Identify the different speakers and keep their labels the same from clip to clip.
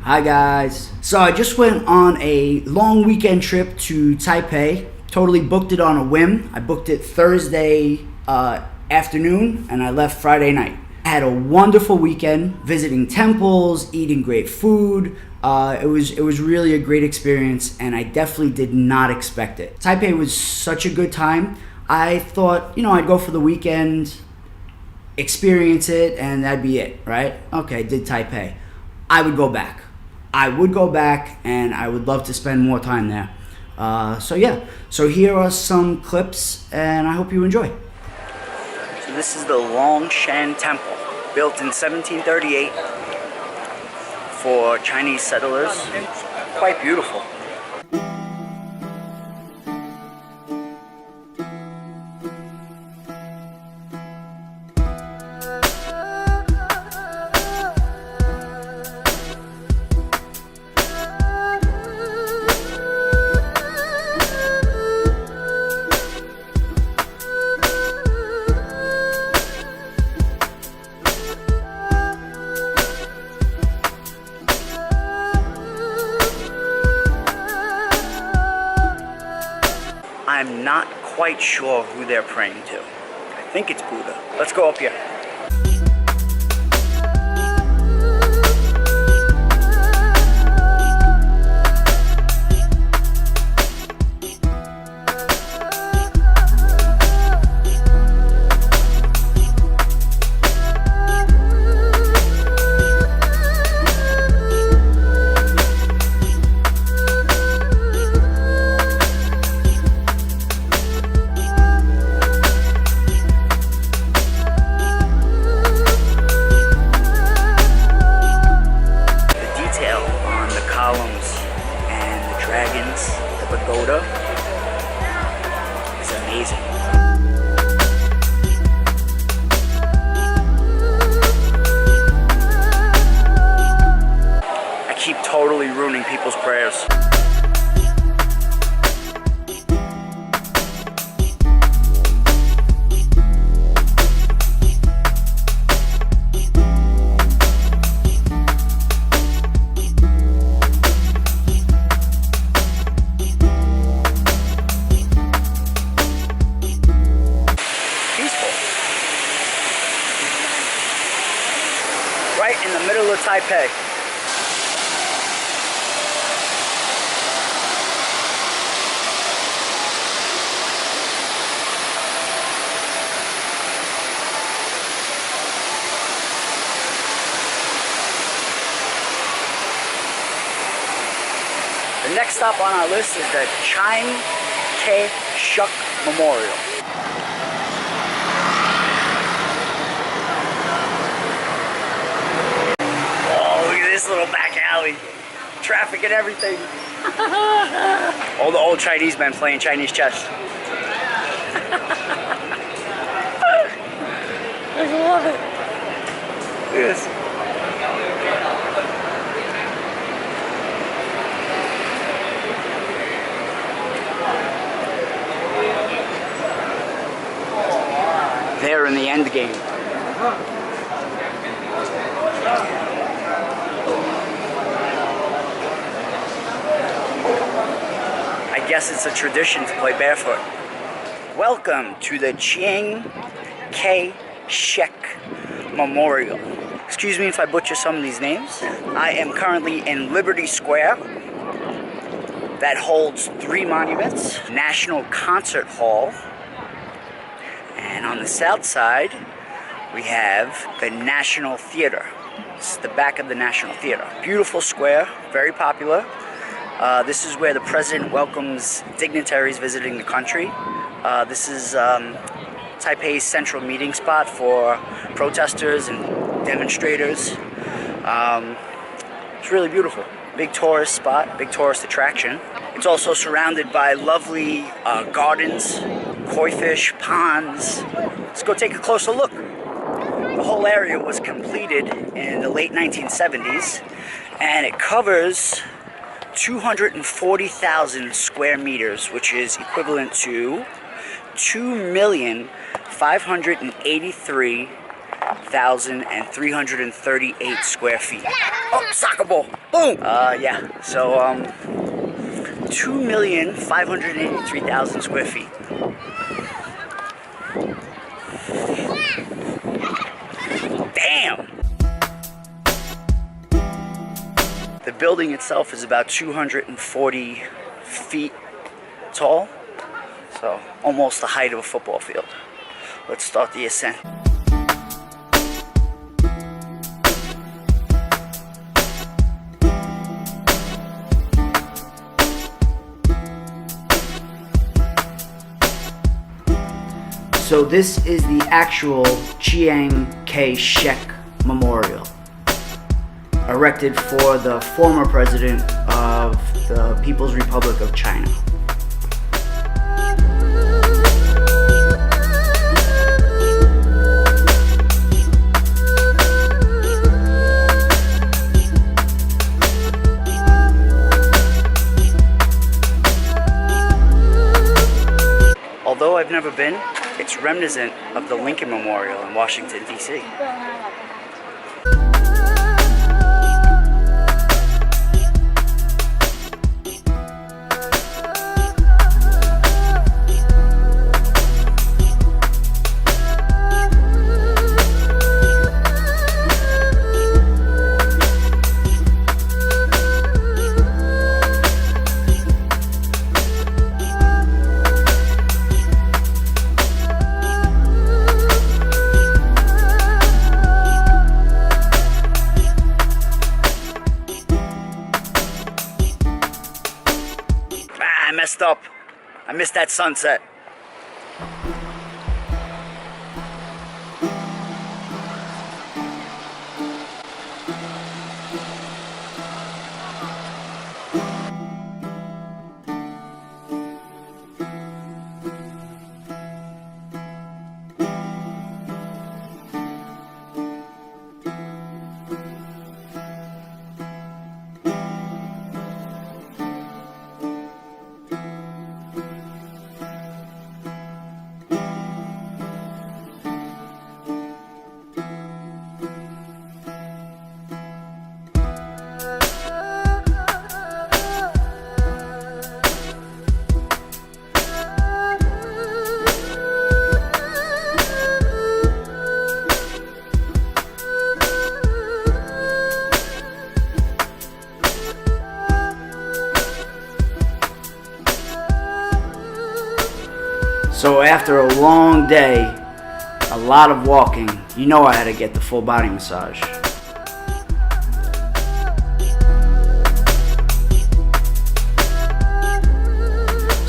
Speaker 1: Hi guys. So I just went on a long weekend trip to Taipei. Totally booked it on a whim. I booked it Thursday afternoon and I left Friday night. I had a wonderful weekend visiting temples, eating great food. It was really a great experience and I definitely did not expect it. Taipei was such a good time. I thought, I'd go for the weekend, experience it, and that'd be it, right? Okay, did Taipei. I would go back. And I would love to spend more time there. So here are some clips, and I hope you enjoy. So this is the Longshan Temple, built in 1738 for Chinese settlers. Quite beautiful. I'm not quite sure who they're praying to. I think it's Buddha. Let's go up here. The pagoda is amazing. I keep totally ruining people's prayers. Right in the middle of Taipei. The next stop on our list is the Chiang Kai-shek Memorial. This little back alley, traffic and everything. All the old Chinese men playing Chinese chess. I love it. Look at this. They're in the end game. I guess it's a tradition to play barefoot. Welcome to the Chiang Kai-shek Memorial. Excuse me if I butcher some of these names. I am currently in Liberty Square. That holds 3 monuments. National Concert Hall. And on the south side, we have the National Theater. This is the back of the National Theater. Beautiful square, very popular. This is where the president welcomes dignitaries visiting the country. This is Taipei's central meeting spot for protesters and demonstrators. It's really beautiful. Big tourist spot, big tourist attraction. It's also surrounded by lovely gardens, koi fish, ponds. Let's go take a closer look. The whole area was completed in the late 1970s, and it covers 240,000 square meters, which is equivalent to 2,583,000 1,338 square feet. Oh, soccer ball. Boom. Yeah. So 2,583,000 square feet. Damn. The building itself is about 240 feet tall, so almost the height of a football field. Let's start the ascent. So this is the actual Chiang Kai-shek Memorial, erected for the former president of the People's Republic of China. Although I've never been, it's reminiscent of the Lincoln Memorial in Washington, D.C. I messed up. I missed that sunset. So after a long day, a lot of walking, you know I had to get the full body massage.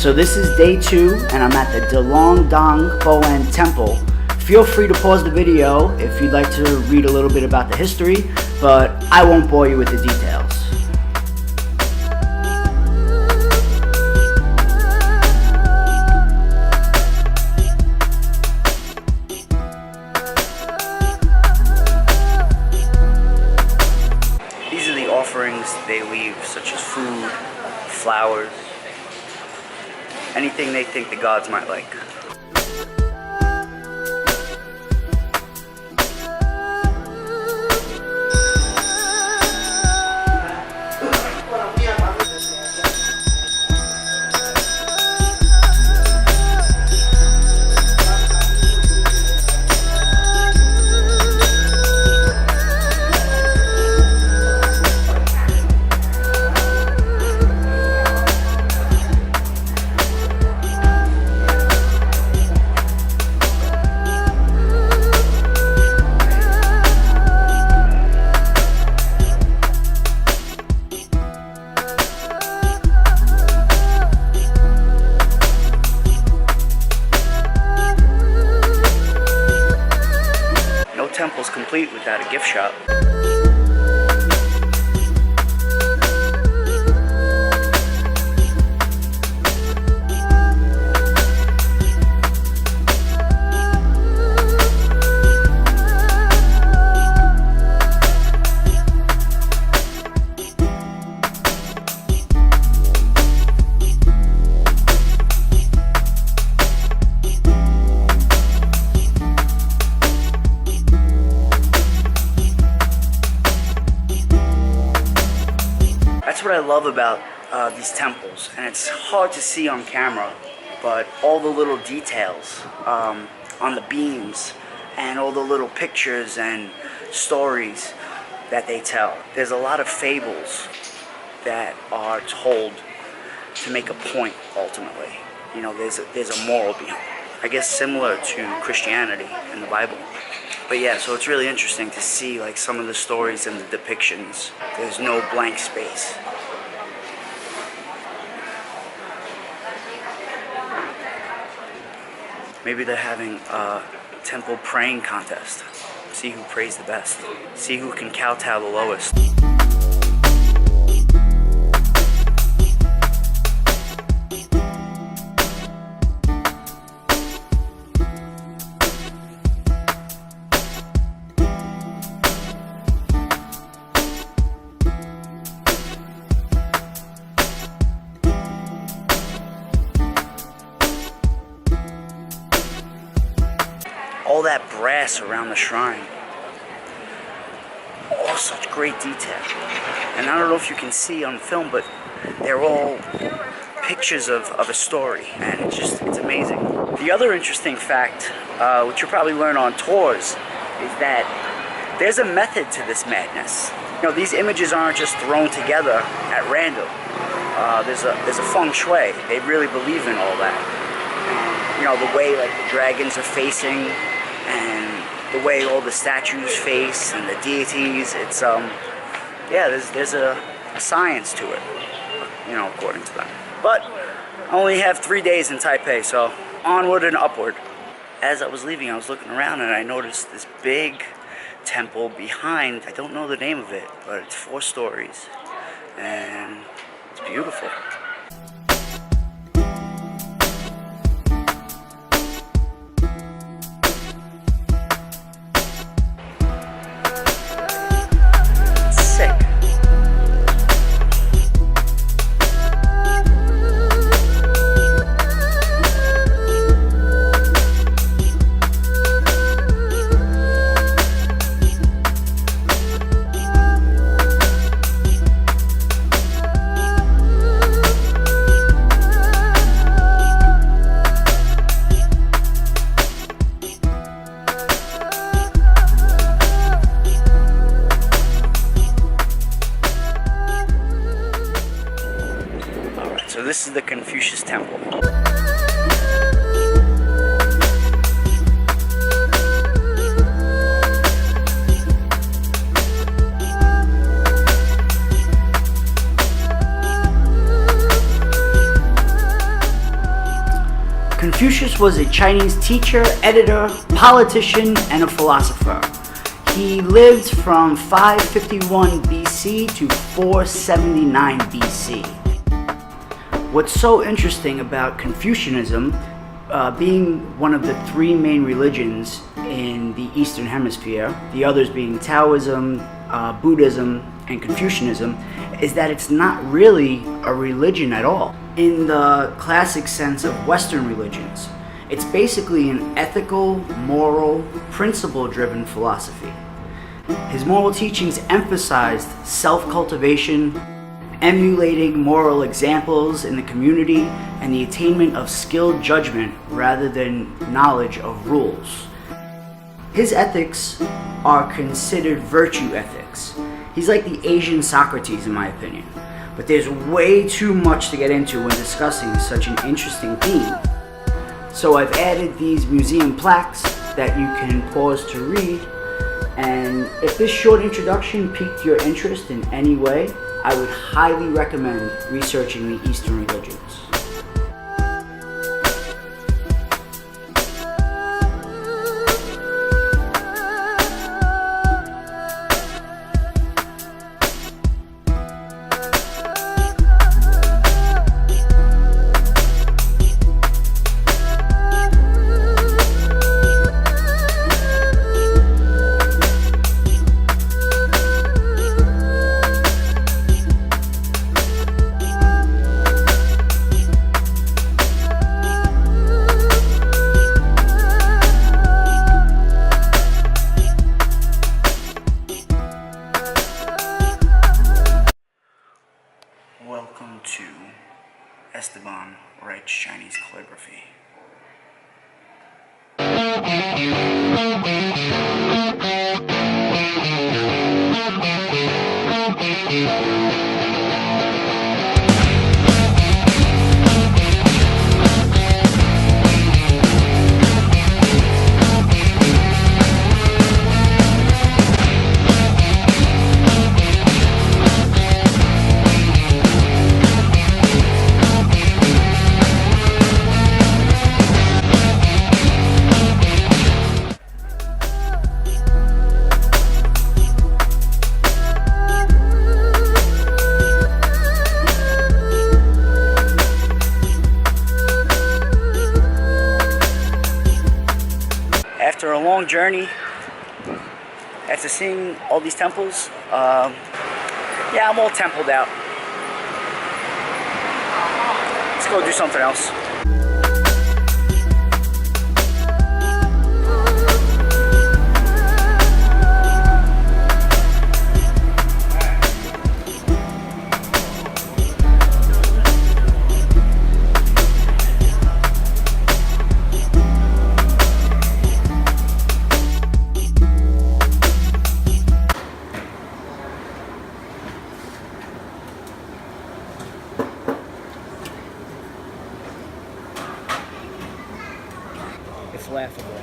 Speaker 1: So this is day 2, and I'm at the Delong Dong Boen Temple. Feel free to pause the video if you'd like to read a little bit about the history, but I won't bore you with the details. Offerings they leave, such as food, flowers, anything they think the gods might like. Temple's complete without a gift shop. love about these temples, and it's hard to see on camera, but all the little details on the beams and all the little pictures and stories that they tell. There's a lot of fables that are told to make a point ultimately. You know, there's a moral behind it. I guess similar to Christianity in the Bible. But yeah, so it's really interesting to see like some of the stories and the depictions. There's no blank space. Maybe they're having a temple praying contest. See who prays the best. See who can kowtow the lowest. All that brass around the shrine. All such great detail. And I don't know if you can see on film, but they're all pictures of a story. And it's amazing. The other interesting fact, which you'll probably learn on tours, is that there's a method to this madness. You know, these images aren't just thrown together at random. There's a feng shui. They really believe in all that. You know, the way like the dragons are facing, and the way all the statues face and the deities. It's yeah, there's a science to it, you know, according to them. But I only have 3 days in Taipei, so onward and upward. As I was leaving, I was looking around and I noticed this big temple behind. I don't know the name of it, but it's 4 stories and it's beautiful. So this is the Confucius Temple. Confucius was a Chinese teacher, editor, politician, and a philosopher. He lived from 551 BC to 479 BC. What's so interesting about Confucianism, being one of the 3 main religions in the Eastern Hemisphere, the others being Taoism, Buddhism, and Confucianism, is that it's not really a religion at all. In the classic sense of Western religions, it's basically an ethical, moral, principle-driven philosophy. His moral teachings emphasized self-cultivation, emulating moral examples in the community, and the attainment of skilled judgment rather than knowledge of rules. His ethics are considered virtue ethics. He's like the Asian Socrates in my opinion, but there's way too much to get into when discussing such an interesting theme. So I've added these museum plaques that you can pause to read, and if this short introduction piqued your interest in any way, I would highly recommend researching the Eastern religions. after a long journey, after seeing all these temples, yeah, I'm all templed out. Let's go do something else. It's laughable.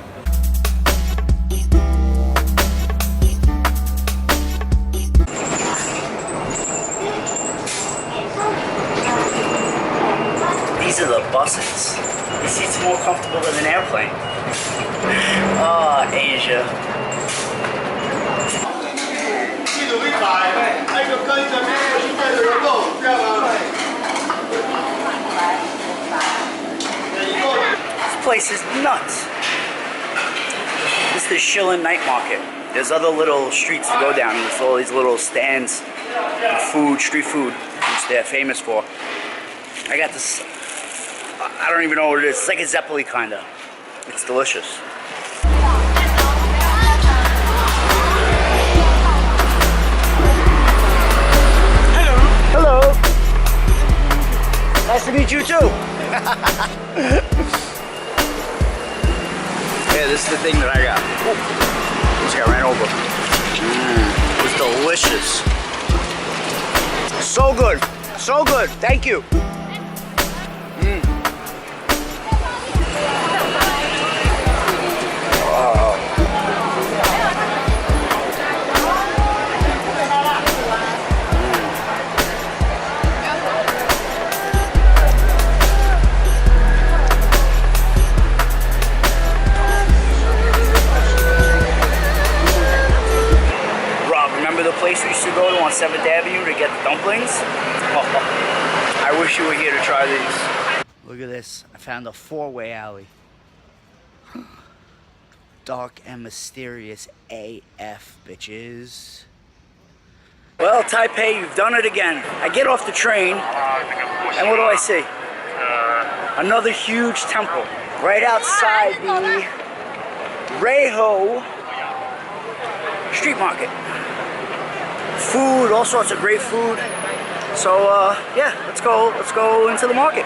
Speaker 1: These are the buses. These seats are more comfortable than an airplane. Ah, Asia. This place is nuts. This is the Shillin Night Market. There's other little streets to go down with all these little stands and food, street food, which they're famous for. I got this, I don't even know what it is. It's like a Zeppeli kinda. It's delicious. Hello. Nice to meet you too. Yeah, this is the thing that I got. Ooh, just got ran over. It was delicious. So good. So good. Thank you. The place we used to go to on 7th Avenue to get the dumplings. Oh, I wish you were here to try these. Look at this. I found a 4-way alley. Dark and mysterious AF, bitches. Well, Taipei, you've done it again. I get off the train, and what do I see? Another huge temple right outside the Reiho street market. Food, all sorts of great food. So yeah, let's go into the market.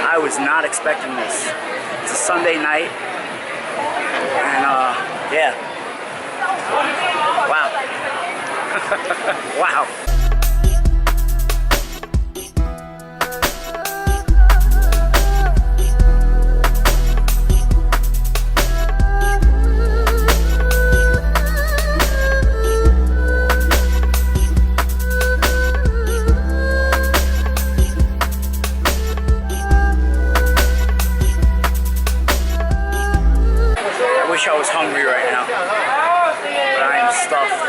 Speaker 1: I was not expecting this. It's a Sunday night, and yeah. Wow. Wow. I wish I was hungry right now, but I am stuffed.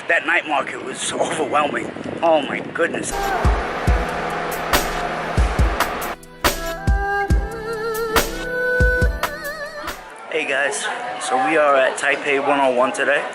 Speaker 1: That night market was overwhelming. Oh my goodness. Hey guys, So we are at Taipei 101 today.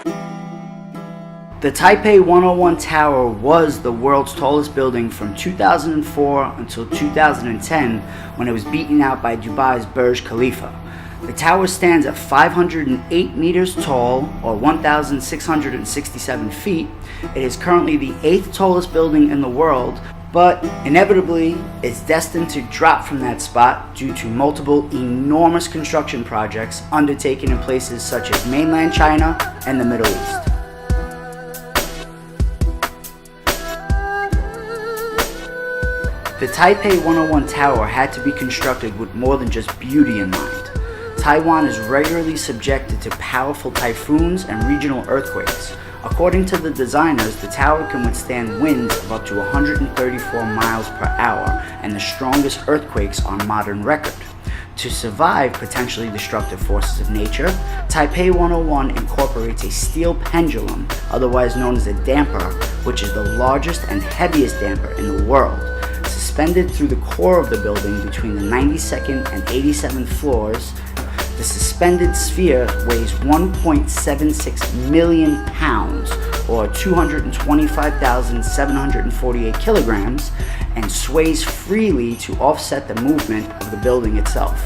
Speaker 1: The Taipei 101 Tower was the world's tallest building from 2004 until 2010, when it was beaten out by Dubai's Burj Khalifa. The tower stands at 508 meters tall, or 1,667 feet. It is currently the 8th tallest building in the world, but inevitably it's destined to drop from that spot due to multiple enormous construction projects undertaken in places such as mainland China and the Middle East. The Taipei 101 Tower had to be constructed with more than just beauty in mind. Taiwan is regularly subjected to powerful typhoons and regional earthquakes. According to the designers, the tower can withstand winds of up to 134 miles per hour and the strongest earthquakes on modern record. To survive potentially destructive forces of nature, Taipei 101 incorporates a steel pendulum, otherwise known as a damper, which is the largest and heaviest damper in the world. Suspended through the core of the building between the 92nd and 87th floors, the suspended sphere weighs 1.76 million pounds, or 225,748 kilograms, and sways freely to offset the movement of the building itself.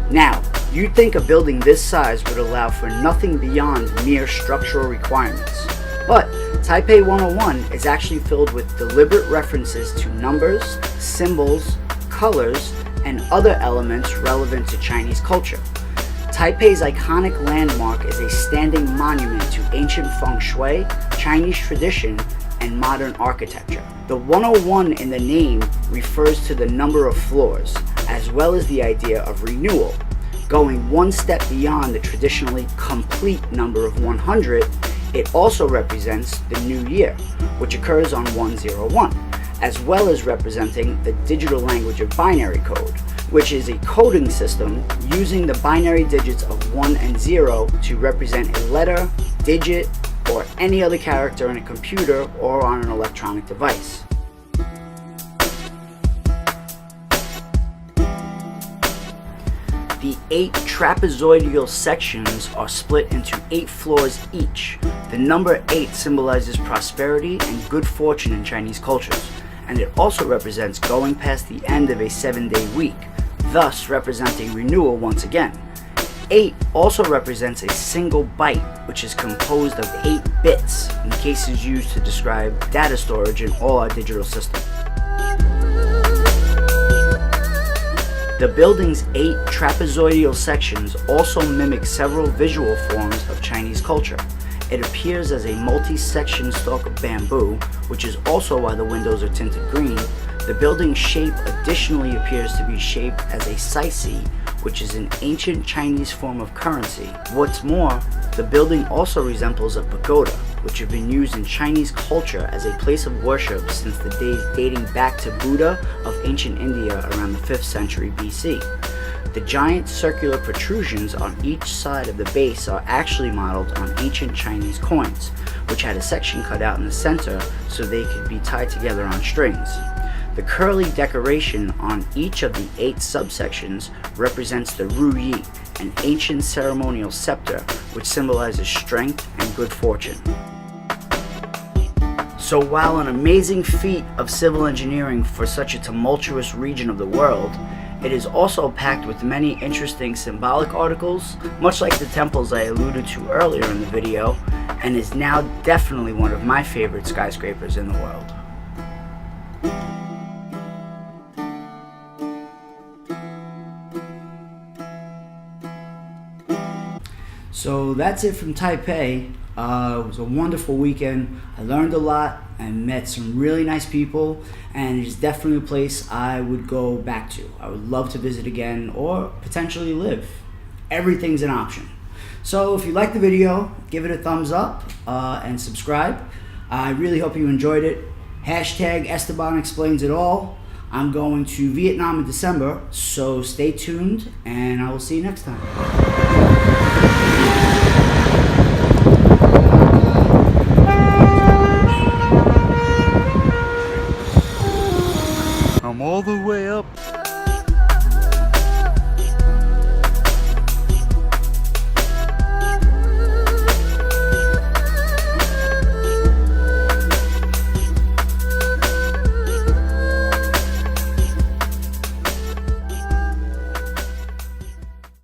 Speaker 1: Now, you'd think a building this size would allow for nothing beyond mere structural requirements. But Taipei 101 is actually filled with deliberate references to numbers, symbols, colors, and other elements relevant to Chinese culture. Taipei's iconic landmark is a standing monument to ancient feng shui, Chinese tradition, and modern architecture. The 101 in the name refers to the number of floors, as well as the idea of renewal. Going one step beyond the traditionally complete number of 100, it also represents the new year, which occurs on 101, as well as representing the digital language of binary code, which is a coding system using the binary digits of 1 and 0 to represent a letter, digit, or any other character in a computer or on an electronic device. The 8 trapezoidal sections are split into 8 floors each. The number 8 symbolizes prosperity and good fortune in Chinese cultures, and it also represents going past the end of a 7-day week, thus representing renewal once again. 8 also represents a single byte, which is composed of 8 bits, in cases used to describe data storage in all our digital systems. The building's 8 trapezoidal sections also mimic several visual forms of Chinese culture. It appears as a multi-section stalk of bamboo, which is also why the windows are tinted green. The building's shape additionally appears to be shaped as a sisi, which is an ancient Chinese form of currency. What's more, the building also resembles a pagoda, which have been used in Chinese culture as a place of worship since the days dating back to Buddha of ancient India around the 5th century BC. The giant circular protrusions on each side of the base are actually modeled on ancient Chinese coins, which had a section cut out in the center so they could be tied together on strings. The curly decoration on each of the 8 subsections represents the Ru Yi, an ancient ceremonial scepter which symbolizes strength and good fortune. So while an amazing feat of civil engineering for such a tumultuous region of the world, it is also packed with many interesting symbolic articles, much like the temples I alluded to earlier in the video, and is now definitely one of my favorite skyscrapers in the world. So that's it from Taipei. It was a wonderful weekend. I learned a lot. I met some really nice people, and it is definitely a place I would go back to. I would love to visit again or potentially live. Everything's an option. So if you liked the video, give it a thumbs up and subscribe. I really hope you enjoyed it. Hashtag Esteban Explains It All. I'm going to Vietnam in December, so stay tuned, and I will see you next time.
Speaker 2: I'm all the way up.